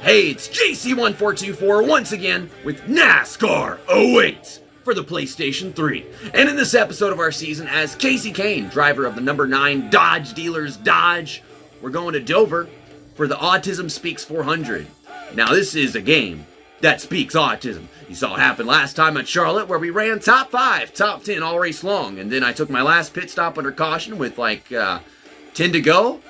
Hey, it's JC1424 once again with NASCAR 08 for the PlayStation 3. And in this episode of our season, as Kasey Kahne, driver of the number 9 Dodge Dealers Dodge, we're going to Dover for the Autism Speaks 400. Now, this is a game that speaks autism. You saw it happen last time at Charlotte where we ran top 5, top 10 all race long. And then I took my last pit stop under caution with like 10 to go.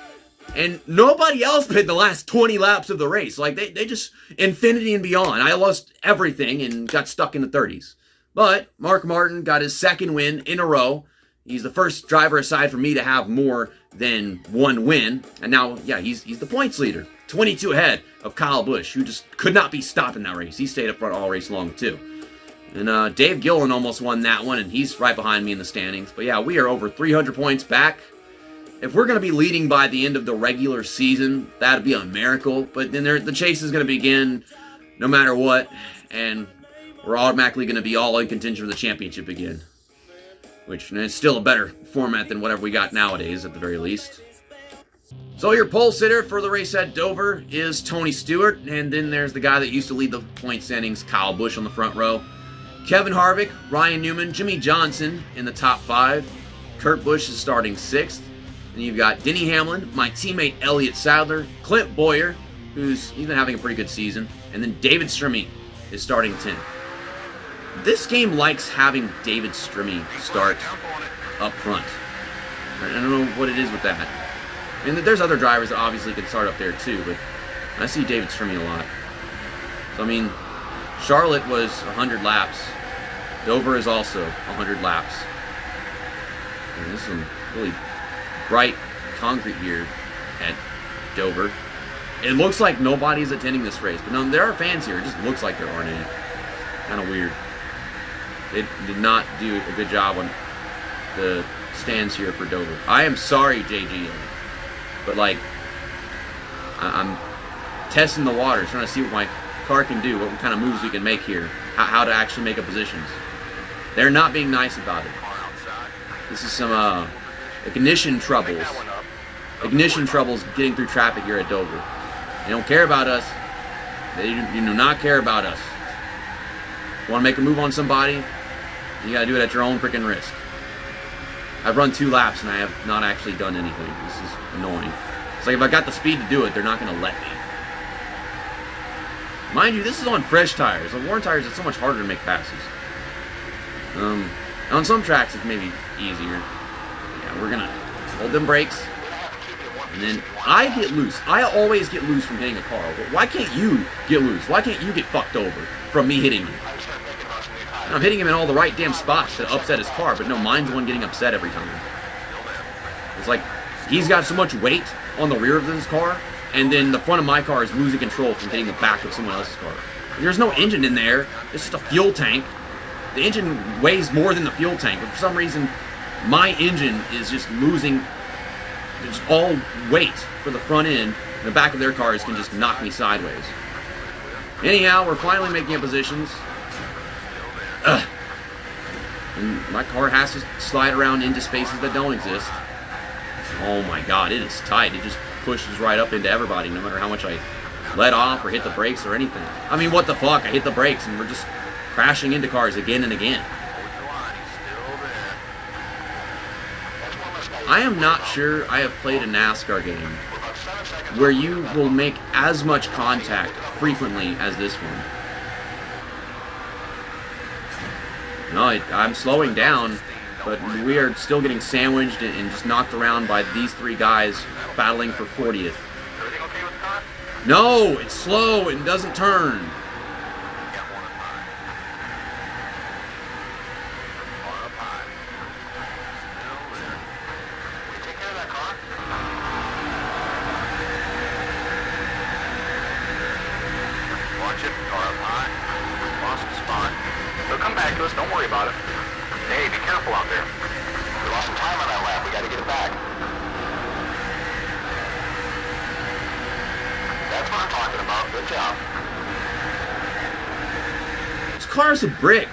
And nobody else did the last 20 laps of the race. Like, they just, infinity and beyond. I lost everything and got stuck in the 30s. But Mark Martin got his second win in a row. He's the first driver aside from me to have more than one win. And now, yeah, he's the points leader. 22 ahead of Kyle Busch, who just could not be stopped in that race. He stayed up front all race long, too. And Dave Gillen almost won that one, and he's right behind me in the standings. But yeah, we are over 300 points back. If we're going to be leading by the end of the regular season, that'd be a miracle. But then the chase is going to begin no matter what, and we're automatically going to be all in contention for the championship again. Which is still a better format than whatever we got nowadays, at the very least. So your pole sitter for the race at Dover is Tony Stewart, and then there's the guy that used to lead the point standings, Kyle Busch, on the front row. Kevin Harvick, Ryan Newman, Jimmy Johnson in the top 5. Kurt Busch is starting 6th. And you've got Denny Hamlin, my teammate Elliott Sadler, Clint Boyer, he's been having a pretty good season, and then David Strimmy is starting 10th. This game likes having David Strimmy start up front. I don't know what it is with that. And there's other drivers that obviously can start up there too, but I see David Strimmy a lot. So, I mean, Charlotte was 100 laps. Dover is also 100 laps. And this is some really bright concrete here at Dover. It looks like nobody's attending this race, but no, there are fans here. It just looks like there aren't any. Kind of weird. They did not do a good job on the stands here for Dover. I am sorry, JG, but like, I'm testing the waters, trying to see what my car can do, what kind of moves we can make here, how to actually make up positions. They're not being nice about it. This is some ignition troubles. Ignition troubles getting through traffic here at Dover. They don't care about us. They do not care about us. You want to make a move on somebody? You got to do it at your own freaking risk. I've run 2 laps and I have not actually done anything. This is annoying. It's like if I got the speed to do it, they're not going to let me. Mind you, this is on fresh tires. On worn tires, it's so much harder to make passes. On some tracks, it's maybe easier. Yeah, we're gonna hold them brakes, and then I get loose. I always get loose from hitting a car. Why can't you get loose? Why can't you get fucked over from me hitting you? I'm hitting him in all the right damn spots to upset his car, but no, mine's the one getting upset every time. It's like he's got so much weight on the rear of his car, and then the front of my car is losing control from hitting the back of someone else's car. There's no engine in there. It's just a fuel tank. The engine weighs more than the fuel tank, but for some reason, my engine is just losing just all weight for the front end, and the back of their cars can just knock me sideways. Anyhow, we're finally making up positions. And my car has to slide around into spaces that don't exist. Oh my god, it is tight. It just pushes right up into everybody, no matter how much I let off or hit the brakes or anything. I mean, what the fuck? I hit the brakes and we're just crashing into cars again and again. I am not sure I have played a NASCAR game where you will make as much contact frequently as this one. No, I'm slowing down, but we are still getting sandwiched and just knocked around by these 3 guys battling for 40th. Everything okay with the car? No, it's slow and doesn't turn. Don't worry about it. Hey, be careful out there. We lost some time on that lap. We got to get it back. That's what I'm talking about. Good job. This car is a brick.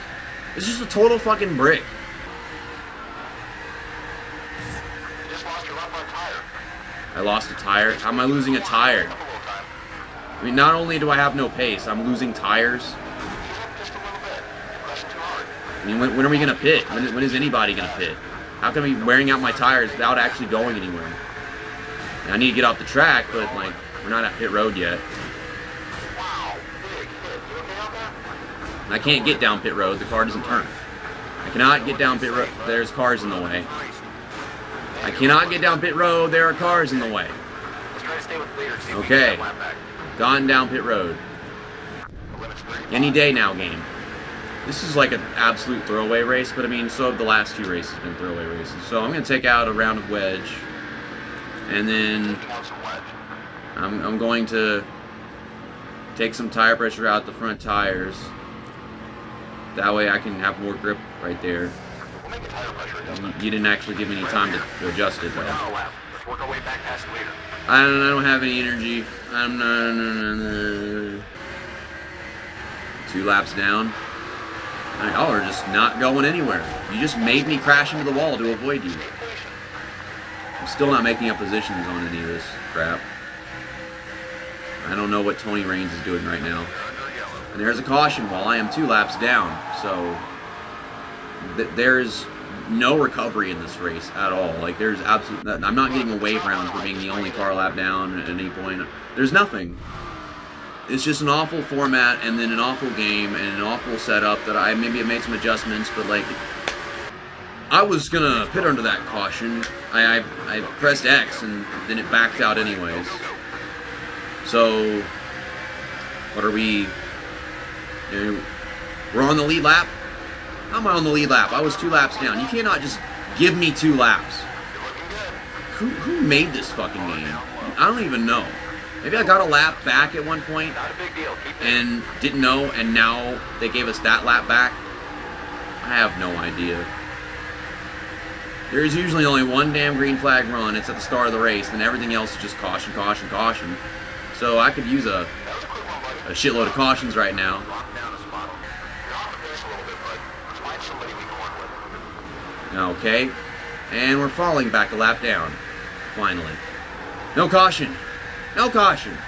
It's just a total fucking brick. You just lost your left front tire. I lost a tire? How am I losing a tire? I mean, not only do I have no pace, I'm losing tires. Just a little bit. Pressing too hard. I mean, when are we going to pit? When is anybody going to pit? How can I be wearing out my tires without actually going anywhere? I need to get off the track, but, like, we're not at pit road yet. Wow. Big hit. You okay out there? I can't get down pit road. The car doesn't turn. I cannot get down pit road. There's cars in the way. I cannot get down pit road. There are cars in the way. Let's try to stay with the leader. See if we can Okay. get that lap back. Gone down pit road. The limit's 3. Any day now, game. This is like an absolute throwaway race, but I mean, so have the last 2 races been throwaway races. So I'm going to take out a round of wedge, and then Taking out some wedge. I'm going to take some tire pressure out the front tires. That way I can have more grip right there. We'll make a tire pressure adjustment. You didn't actually give me any time to adjust it, We're though. down a lap. Let's work our way back past the leader. I don't have any energy. I'm not. 2 laps down. Y'all are just not going anywhere. You just made me crash into the wall to avoid you. Stay patient. I'm still not making up positions on any of this crap. I don't know what Tony Raines is doing right now. Under yellow. And there's a caution while I am 2 laps down. So there's no recovery in this race at all. Like, there's absolutely, I'm not getting a wave round for being the only car lap down at any point. There's nothing. It's just an awful format, and then an awful game, and an awful setup that maybe I made some adjustments, but like, I was gonna pit under that caution. I pressed X, and then it backed out anyways. So, what are we? We're on the lead lap. How am I on the lead lap? I was 2 laps down. You cannot just give me 2 laps. Who made this fucking game? I don't even know. Maybe I got a lap back at one point Not a big deal. Keep and didn't know, and now they gave us that lap back. I have no idea. There's usually only one damn green flag run. It's at the start of the race, and everything else is just caution, caution, caution. So I could use a That was a quick one, buddy. shitload of cautions right now. Lock down a spot. You're off the pace a little bit, but let's find somebody we can work with. Okay, and we're falling back a lap down. Finally. No caution. No caution.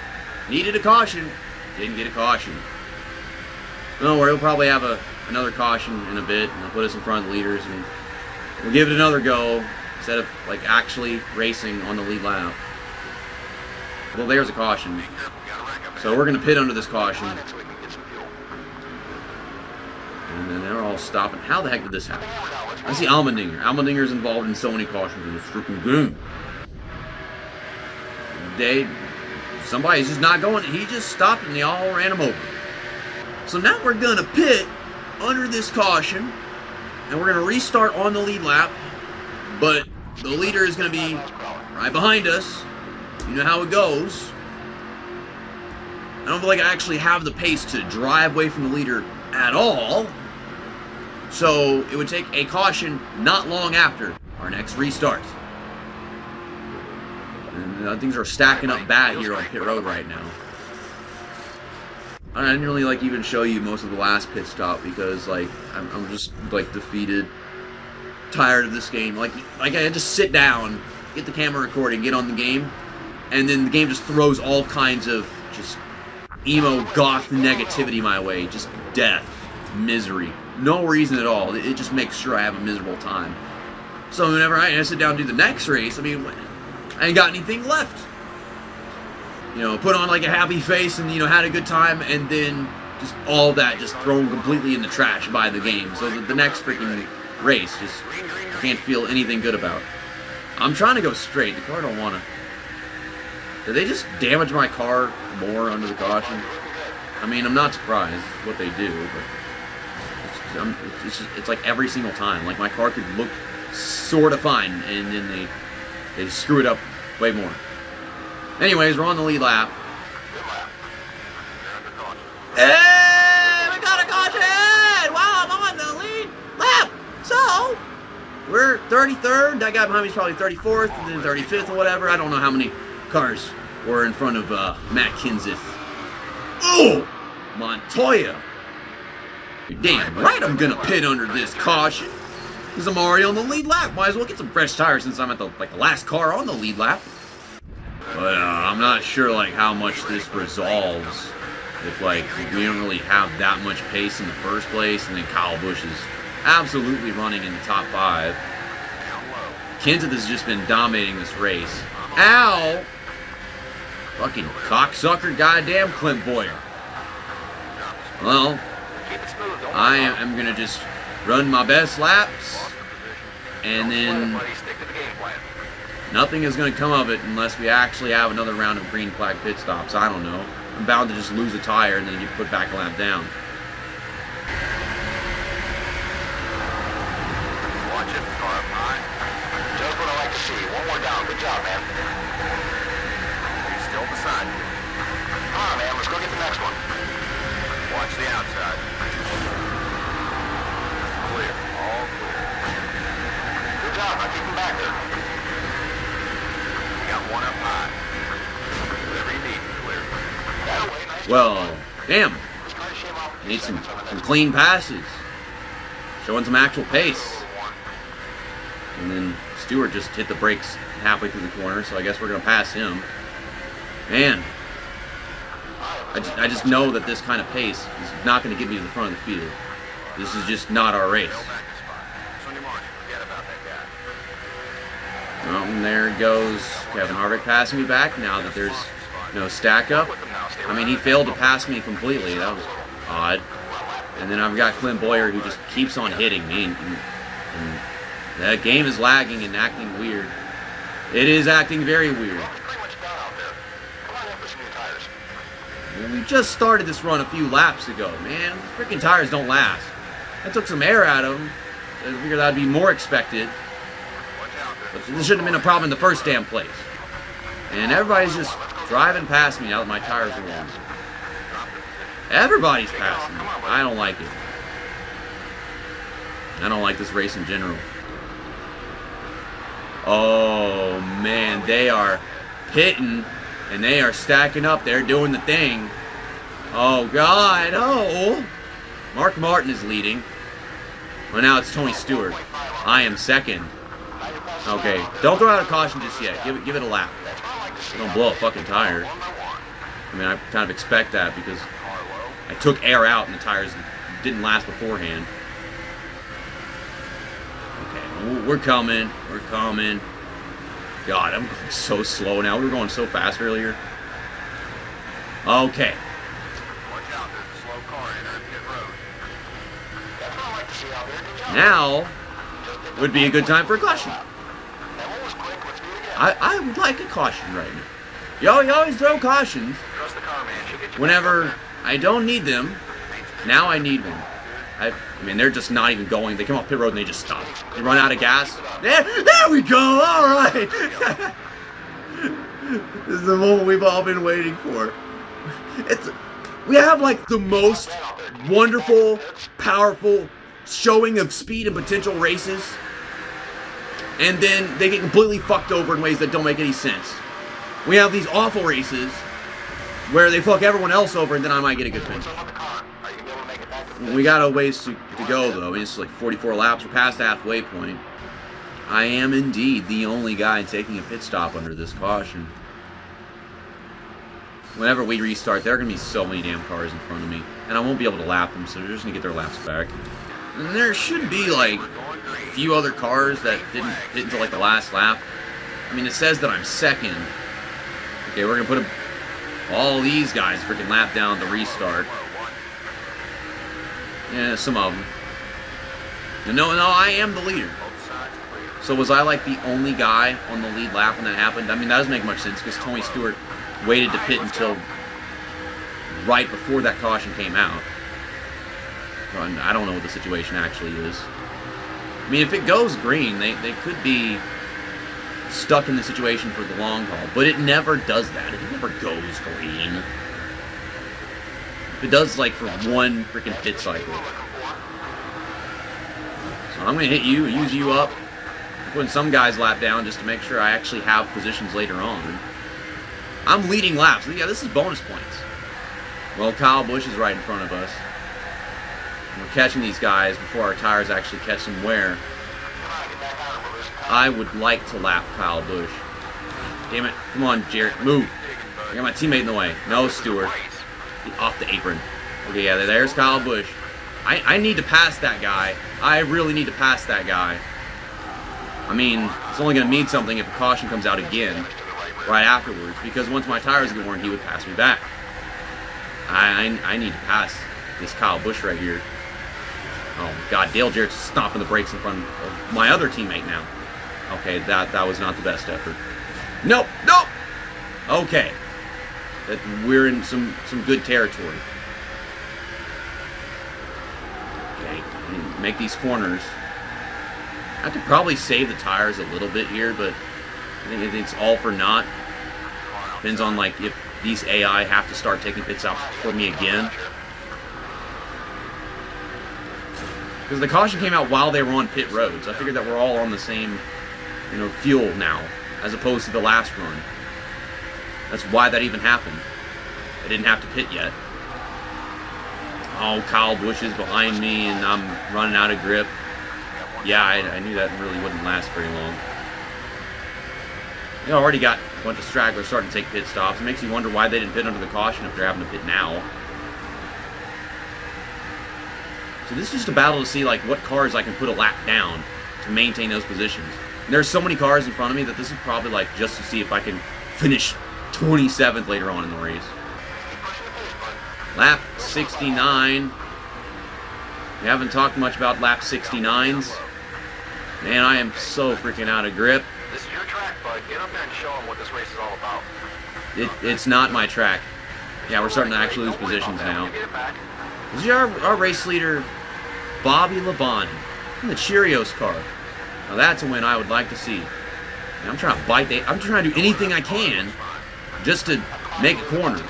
Needed a caution. Didn't get a caution. Don't worry, we'll probably have another caution in a bit, and they'll put us in front of the leaders, and we'll give it another go instead of like actually racing on the lead lap. Well, there's a caution. We got a wreck up So we're going to pit under this caution. ahead so we can get some fuel. And then they're all stopping. How the heck did this happen? Forward now, let's I see Allmendinger. Allmendinger's involved in so many cautions in this freaking game. Somebody's just not going. He just stopped and they all ran him over. So now we're going to pit under this caution. And we're going to restart on the lead lap. But the leader is going to be right behind us. You know how it goes. I don't feel like I actually have the pace to drive away from the leader at all. So it would take a caution not long after our next restart. And things are stacking up bad here on pit road right now. I didn't really like even show you most of the last pit stop because like I'm just like defeated, tired of this game. Like I had to sit down, get the camera recording, get on the game, and then the game just throws all kinds of just emo goth negativity my way, just death, misery, no reason at all. It just makes sure I have a miserable time. So whenever I sit down and do the next race, I mean, I ain't got anything left. You know, put on like a happy face and, you know, had a good time, and then just all that just thrown completely in the trash by the game. So the next freaking race, just I can't feel anything good about. I'm trying to go straight. The car don't want to. Did they just damage my car more under the caution? I mean, I'm not surprised. It's what they do, but it's like every single time. Like my car could look sort of fine, and then they screw it up way more. Anyways, we're on the lead lap. Good lap. You're under caution. Hey, we got a caution! Wow, I'm on the lead lap. So we're 33rd. That guy behind me is probably 34th, and then 35th or whatever. I don't know how many cars were in front of Matt Kenseth. Oh, Montoya! You're damn right I'm gonna pit under this caution. Because I'm already on the lead lap. Might as well get some fresh tires since I'm at the last car on the lead lap. But I'm not sure like how much this resolves if like we don't really have that much pace in the first place, and then Kyle Busch is absolutely running in the top 5. Kenseth has just been dominating this race. Ow! Fucking cocksucker, goddamn Clint Boyer. Well, I am gonna just run my best laps, and then nothing is gonna come of it unless we actually have another round of green flag pit stops. I don't know. I'm bound to just lose a tire and then get put back a lap down. Watch it, car up high. Just what I like to see. One more down. Good job, man. He's still beside you. Come on, man. Let's go get the next one. Watch the outside. Clear. All clear. Good job. Now keep him back there. You got one up high. Whatever you need. Clear. That way. Nice. Well, damn. Need some clean passes. Showing some actual pace. And then Stewart just hit the brakes halfway through the corner, so I guess we're going to pass him. Man, I just know that this kind of pace is not going to get me to the front of the field. This is just not our race. Well, and there goes Kevin Harvick passing me back now that there's no stack up. I mean, he failed to pass me completely. That was odd. And then I've got Clint Boyer who just keeps on hitting me. And that game is lagging and acting weird. It is acting very weird. We just started this run a few laps ago, man. The freaking tires don't last. I took some air out of them. I figured that would be more expected. But this shouldn't have been a problem in the first damn place. And everybody's just driving past me now that my tires are warm. Everybody's passing me. I don't like it. I don't like this race in general. Oh, man. They are pitting, and they are stacking up. They're doing the thing. Oh, God. Oh. Mark Martin is leading. Well, now it's Tony Stewart. I am second. Okay. Don't throw out a caution just yet. Give it a lap. Don't blow a fucking tire. I mean, I kind of expect that because I took air out and the tires didn't last beforehand. Okay, we're coming. We're coming. God, I'm going so slow now. We were going so fast earlier. Okay. Now would be a good time for a caution. I would like a caution right now. You always throw cautions whenever I don't need them. Now I need one. I mean, they're just not even going. They come off pit road and they just stop. They run out of gas. There we go. All right. This is the moment we've all been waiting for. We have like the most wonderful, powerful showing of speed and potential races. And then they get completely fucked over in ways that don't make any sense. We have these awful races where they fuck everyone else over, and then I might get a good finish. We got a ways to go, though. I mean, it's like 44 laps. We're past the halfway point. I am indeed the only guy taking a pit stop under this caution. Whenever we restart, there are going to be so many damn cars in front of me, and I won't be able to lap them, so they're just going to get their laps back. And there should be, like, a few other cars that didn't hit until, like, the last lap. I mean, it says that I'm second. Okay, we're going to put all these guys freaking lap down the restart. Yeah, some of them. No, I am the leader. So was I, like, the only guy on the lead lap when that happened? I mean, that doesn't make much sense, because Tony Stewart waited to pit until right before that caution came out. I don't know what the situation actually is. I mean, if it goes green, they could be stuck in the situation for the long haul, but it never does that. It never goes green. It does, like, for one freaking pit cycle. So I'm going to hit you, use you up, putting some guys lap down just to make sure I actually have positions later on. I'm leading laps. Yeah, this is bonus points. Well, Kyle Busch is right in front of us. We're catching these guys before our tires actually catch some wear. I would like to lap Kyle Busch. Damn it. Come on, Jarrett. Move. I got my teammate in the way. No, Stewart. Off the apron. Okay, yeah, there's Kyle Busch. I need to pass that guy. I really need to pass that guy. I mean, it's only going to mean something if a caution comes out again right afterwards, because once my tires get worn, he would pass me back. I need to pass this Kyle Busch right here. Oh, God, Dale Jarrett's stomping the brakes in front of my other teammate now. Okay, that was not the best effort. Nope, nope! Okay. We're in some good territory. Okay, make these corners. I could probably save the tires a little bit here, but I think it's all for naught. Depends on, like, if these AI have to start taking pit stops for me again. Because the caution came out while they were on pit roads. I figured that we're all on the same, fuel now, as opposed to the last run. That's why that even happened. I didn't have to pit yet. Oh, Kyle Busch is behind me, and I'm running out of grip. Yeah, I knew that really wouldn't last very long. I already got a bunch of stragglers starting to take pit stops. It makes you wonder why they didn't pit under the caution if they're having to pit now. So this is just a battle to see like what cars I can put a lap down to maintain those positions. And there's so many cars in front of me that this is probably like just to see if I can finish 27th later on in the race. Lap 69. We haven't talked much about lap 69s. Man, I am so freaking out of grip. This is your track, bud. Get up there and show them what this race is all about. It's not my track. Yeah, we're starting to actually lose positions now. This is our race leader, Bobby Labonte, in the Cheerios car. Now that's a win I would like to see. And I'm trying to I'm trying to do anything I can just to make a corner.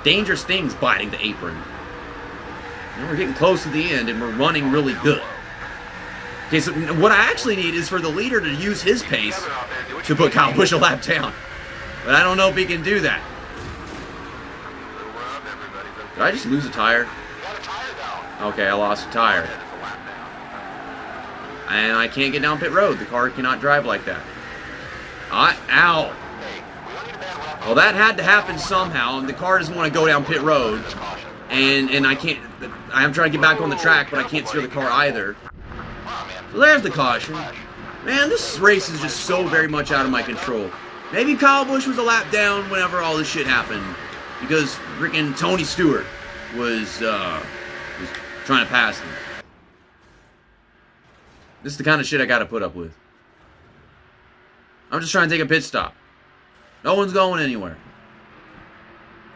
Dangerous things biting the apron. And we're getting close to the end, and we're running really good. Okay, so what I actually need is for the leader to use his pace to put Kyle Busch a lap down. But I don't know if he can do that. Did I just lose a tire? Okay, I lost a tire. And I can't get down pit road. The car cannot drive like that. Ow! Well, that had to happen somehow, and the car doesn't want to go down pit road. And I can't... I'm trying to get back on the track, but I can't steer the car either. So there's the caution. Man, this race is just so very much out of my control. Maybe Kyle Busch was a lap down whenever all this shit happened, because freaking Tony Stewart was trying to pass him. This is the kind of shit I gotta put up with. I'm just trying to take a pit stop. No one's going anywhere.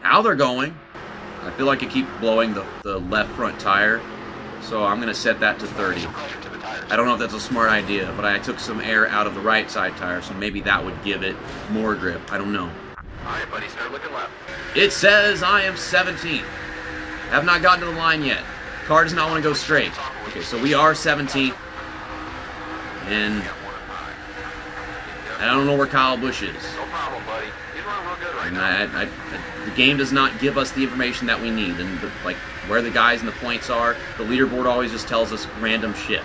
Now they're going. I feel like I keep blowing the left front tire, so I'm going to set that to 30. I don't know if that's a smart idea, but I took some air out of the right side tire, so maybe that would give it more grip. I don't know. Alright, buddy, start looking left. It says I am 17th. Have not gotten to the line yet. Car does not want to go straight. Okay, so we are 17th. And I don't know where Kyle Busch is. No problem, buddy. He's running real good right now. The game does not give us the information that we need, and like where the guys and the points are. The leaderboard always just tells us random shit.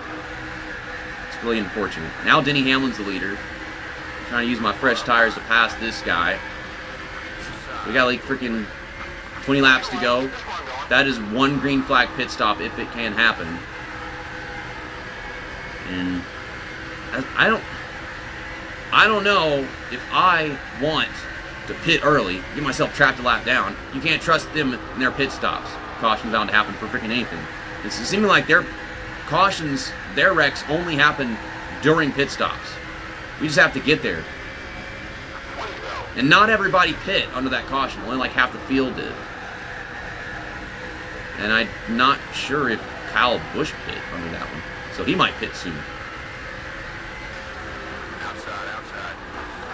It's really unfortunate. Now Denny Hamlin's the leader. I'm trying to use my fresh tires to pass this guy. We got like freaking 20 laps to go. That is one green flag pit stop if it can happen. And I don't know if I want to pit early, get myself trapped a lap down. You can't trust them in their pit stops. Caution's bound to happen for freaking anything. It's seeming like their cautions, their wrecks only happen during pit stops. We just have to get there. And not everybody pit under that caution. Only like half the field did. And I'm not sure if Kyle Busch pit under that one. So he might pit soon. Outside.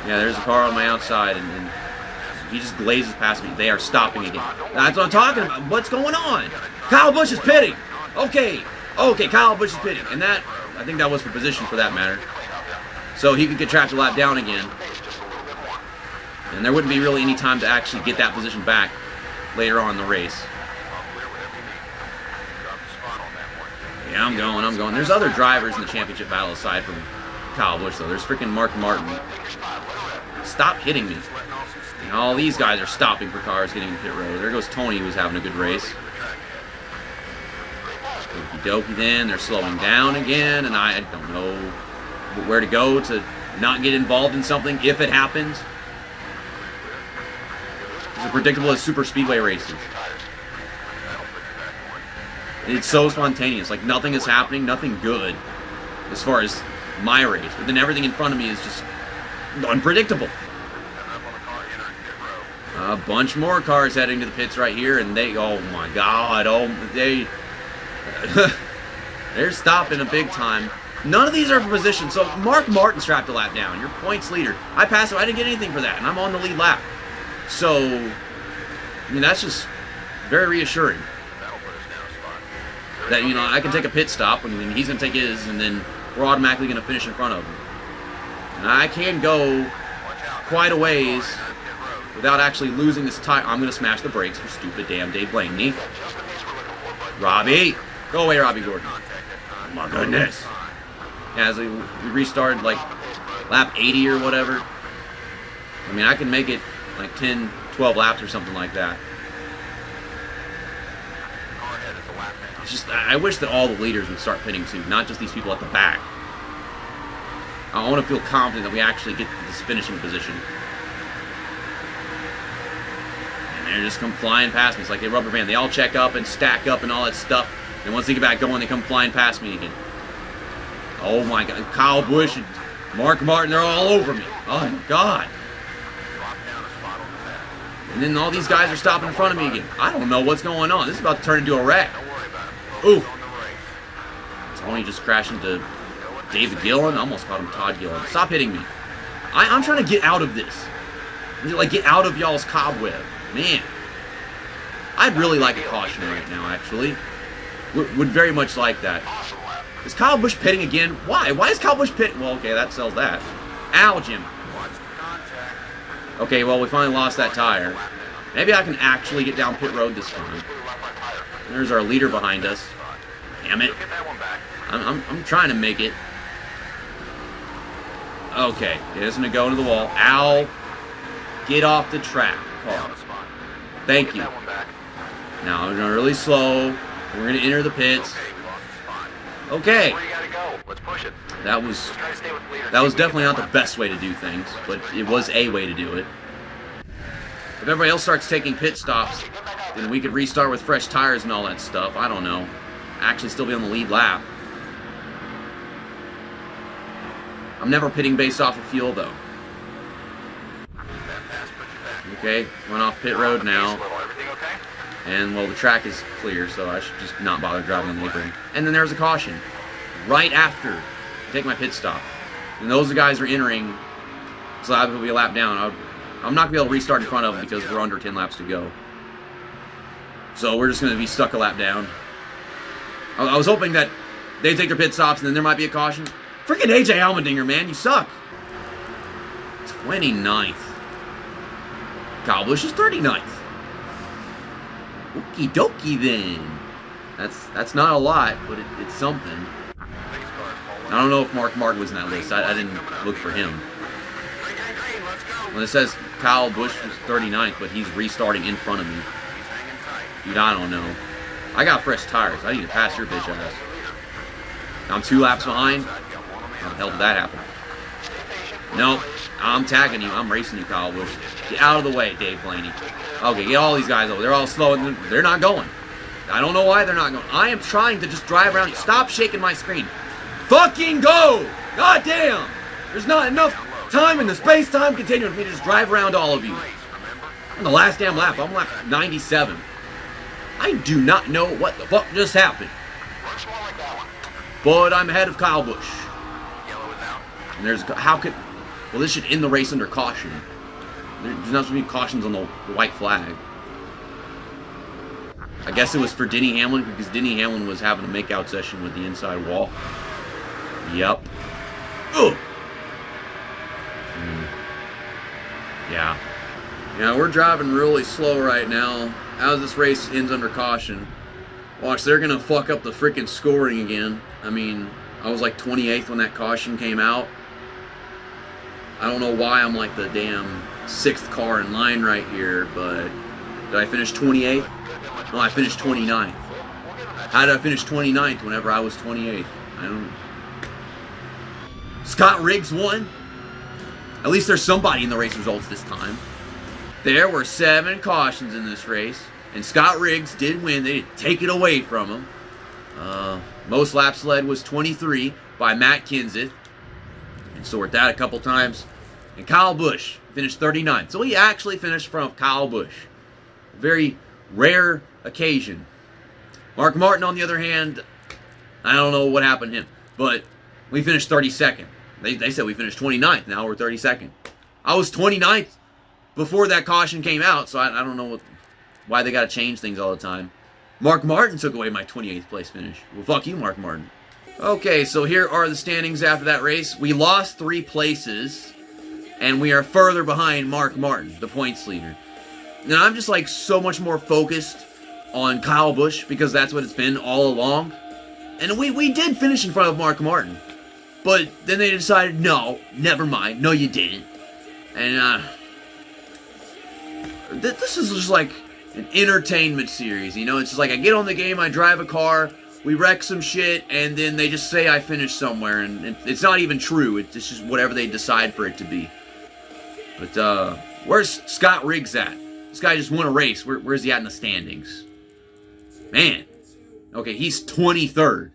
Yeah, there's a car on my outside, and he just glazes past me. They are stopping again. That's what I'm talking about. What's going on? Kyle Busch is pitting. Okay, Kyle Busch is pitting. And that, I think that was for position for that matter. So he could get trapped a lap down again. And there wouldn't be really any time to actually get that position back later on in the race. Yeah, I'm going. There's other drivers in the championship battle aside from Kyle Busch, though. There's freaking Mark Martin. stop hitting me. And all these guys are stopping for cars getting to pit road. There goes Tony, who's having a good race. Okie dokie then, they're slowing down again, and I don't know where to go to not get involved in something if it happens. It's as predictable as super speedway races. It's so spontaneous, like nothing is happening, nothing good as far as my race, but then everything in front of me is just unpredictable. A bunch more cars heading to the pits right here, and they, oh my god, they're stopping a big time. None of these are for position, so Mark Martin strapped a lap down, your points leader. I passed him, I didn't get anything for that, and I'm on the lead lap. So, I mean, that's just very reassuring. That, you know, I can take a pit stop, and he's going to take his, and then we're automatically going to finish in front of him. And I can go quite a ways without actually losing this tire. I'm going to smash the brakes for stupid damn Dave Blaney. Robbie! Go away, Robbie Gordon. Oh my goodness. Yeah, as we restarted, like, lap 80 or whatever. I mean, I can make it like 10, 12 laps or something like that. It's just, I wish that all the leaders would start pitting too, not just these people at the back. I want to feel confident that we actually get to this finishing position. And they're just come flying past me. It's like they rubber band. They all check up and stack up and all that stuff. And once they get back going, they come flying past me again. Oh my god. Kyle Busch and Mark Martin, they're all over me. Oh my god. And then all these guys are stopping in front of me again. I don't know what's going on. This is about to turn into a wreck. Ooh. Tony just crashed into David Gillen. I almost called him Todd Gillen. Stop hitting me. I'm trying to get out of this. Like, get out of y'all's cobweb. Man. I'd really like a caution right now, actually. Would very much like that. Is Kyle Busch pitting again? Why? Why is Kyle Busch pitting? Well, okay, that sells that. Ow, Jim. Okay, well, we finally lost that tire. Maybe I can actually get down pit road this time. There's our leader behind us. Damn it. I'm trying to make it. Okay, it isn't going to go into the wall. Ow. Get off the track, car. Thank you. Now, we're going really slow. We're going to enter the pits. Okay. That was definitely not the best way to do things, but it was a way to do it. If everybody else starts taking pit stops, then we could restart with fresh tires and all that stuff. I don't know. Actually still be on the lead lap. I'm never pitting based off of fuel, though. Okay, went off pit road now. And, well, the track is clear, so I should just not bother driving on the apron. And then there's a caution. Right after I take my pit stop. And those guys are entering, so that will be a lap down. I'm not going to be able to restart in front of them because we're under 10 laps to go. So we're just going to be stuck a lap down. I was hoping that they take their pit stops and then there might be a caution. Freaking AJ Allmendinger, man, you suck. 29th. Kyle Busch is 39th. Okie dokie then. That's not a lot, but it's something. I don't know if Mark Martin was in that list. I didn't look for him. When it says Kyle Busch was 39th, but he's restarting in front of me. Dude, I don't know. I got fresh tires. I need to pass your bitch ass. I'm 2 laps behind. How the hell did that happen? Nope. I'm tagging you. I'm racing you, Kyle Busch. Get out of the way, Dave Blaney. Okay, get all these guys over. They're all slow. And they're not going. I don't know why they're not going. I am trying to just drive around. Stop shaking my screen. Fucking go! God damn! There's not enough time in the space-time continuum for me to just drive around all of you. On the last damn lap, I'm lap 97. I do not know what the fuck just happened. But I'm ahead of Kyle Busch. And there's, how could, well, this should end the race under caution. There's not supposed to be cautions on the white flag. I guess it was for Denny Hamlin because Denny Hamlin was having a make-out session with the inside wall. Yep. Ugh. Yeah. Yeah, we're driving really slow right now. As this race ends under caution. Watch, they're going to fuck up the freaking scoring again. I mean, I was like 28th when that caution came out. I don't know why I'm like the damn 6th car in line right here, but did I finish 28th? No, I finished 29th. How did I finish 29th whenever I was 28th? I don't know. Scott Riggs won. At least there's somebody in the race results this time. There were 7 cautions in this race, and Scott Riggs did win. They didn't take it away from him. Most laps led was 23 by Matt Kenseth. And sort that a couple times. And Kyle Busch finished 39th. So he actually finished in front of Kyle Busch. Very rare occasion. Mark Martin, on the other hand, I don't know what happened to him, but we finished 32nd. They said we finished 29th. Now we're 32nd. I was 29th before that caution came out, so I don't know why they got to change things all the time. Mark Martin took away my 28th place finish. Well, fuck you, Mark Martin. Okay, so here are the standings after that race. We lost 3 places, and we are further behind Mark Martin, the points leader. Now, I'm just like so much more focused on Kyle Busch because that's what it's been all along. And we did finish in front of Mark Martin. But then they decided, no, never mind. No, you didn't. And, this is just like an entertainment series, you know? It's just like I get on the game, I drive a car, we wreck some shit, and then they just say I finished somewhere, and it's not even true. It's just whatever they decide for it to be. But, where's Scott Riggs at? This guy just won a race. Where's he at in the standings? Man. Okay, he's 23rd.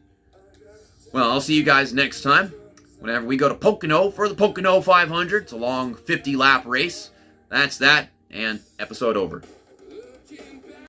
Well, I'll see you guys next time. Whenever we go to Pocono for the Pocono 500. It's a long 50-lap race. That's that, and episode over.